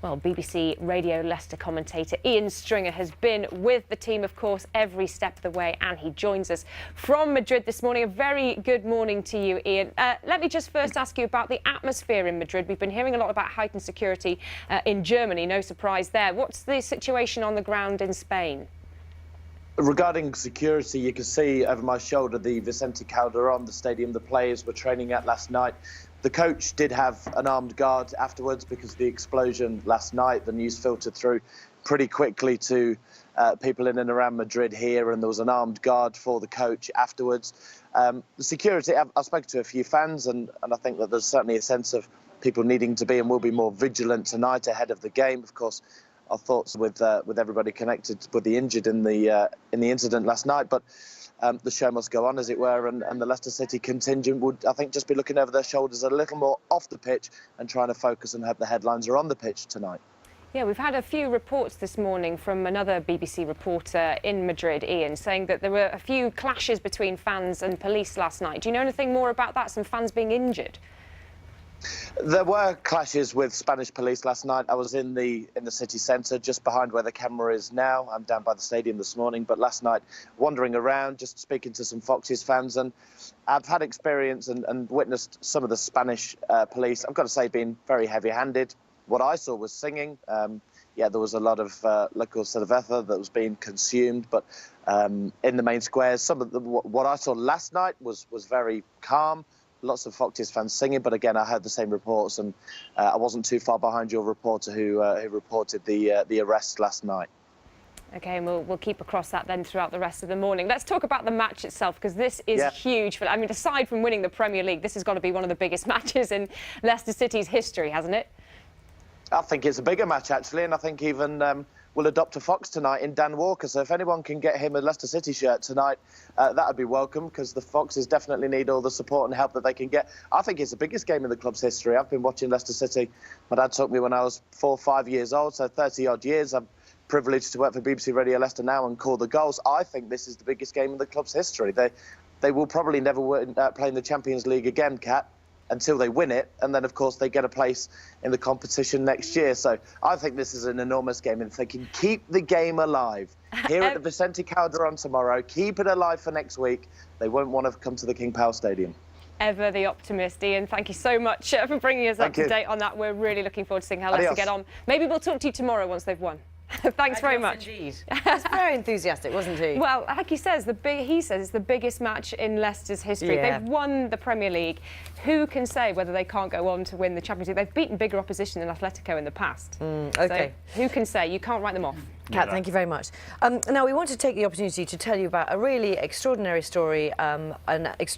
Well, BBC Radio Leicester commentator Ian Stringer has been with the team, of course, every step of the way, and he joins us from Madrid this morning. A very good morning to you, Ian. Let me just first ask you about the atmosphere in Madrid. We've been hearing a lot about heightened security in Germany, no surprise there. What's the situation on the ground in Spain? Regarding security, you can see over my shoulder the Vicente Calderón, the stadium the players were training at last night. The coach did have an armed guard afterwards because of the explosion last night. The news filtered through pretty quickly to people in and around Madrid here, and there was an armed guard for the coach afterwards. The security, I've spoken to a few fans, and I think that there's certainly a sense of people needing to be and will be more vigilant tonight ahead of the game. Of course, our thoughts with everybody connected with the injured in the incident last night, but the show must go on, as it were, and the Leicester City contingent would, I think, just be looking over their shoulders a little more off the pitch and trying to focus and hope the headlines are on the pitch tonight. Yeah, we've had a few reports this morning from another BBC reporter in Madrid, Ian, saying that there were a few clashes between fans and police last night. Do you know anything more about that? Some fans being injured? There were clashes with Spanish police last night. I was in the city centre, just behind where the camera is now. I'm down by the stadium this morning, but last night, wandering around, just speaking to some Foxes fans, and I've had experience and witnessed some of the Spanish police, I've got to say, being very heavy-handed. What I saw was singing. Yeah, there was a lot of local cerveza that was being consumed, but in the main squares, some of what I saw last night was very calm. Lots of Foxes fans singing, but again, I heard the same reports, and I wasn't too far behind your reporter who reported the arrest last night. OK, and we'll keep across that then throughout the rest of the morning. Let's talk about the match itself, because this is huge. I mean, aside from winning the Premier League, this has got to be one of the biggest matches in Leicester City's history, hasn't it? I think it's a bigger match, actually, and I think even we'll adopt a Fox tonight in Dan Walker. So if anyone can get him a Leicester City shirt tonight, that would be welcome, because the Foxes definitely need all the support and help that they can get. I think it's the biggest game in the club's history. I've been watching Leicester City. My dad took me when I was 4 or 5 years old, so 30-odd years. I'm privileged to work for BBC Radio Leicester now and call the goals. I think this is the biggest game in the club's history. They will probably never play in the Champions League again, Kat, until they win it, and then of course they get a place in the competition next year. So I think this is an enormous game, and if they can keep the game alive here at the Vicente Calderón tomorrow, keep it alive for next week, they won't want to come to the King Power Stadium. Ever the optimist, Ian. Thank you so much for bringing us up to date on that. We're really looking forward to seeing how Leicester get on. Maybe we'll talk to you tomorrow once they've won. Thanks very much. Indeed. He's very enthusiastic, wasn't he? Well, like he says, it's the biggest match in Leicester's history. Yeah. They've won the Premier League. Who can say whether they can't go on to win the Champions League? They've beaten bigger opposition than Atletico in the past. OK. So who can say? You can't write them off. Kat, thank you very much. Now, we want to take the opportunity to tell you about a really extraordinary story,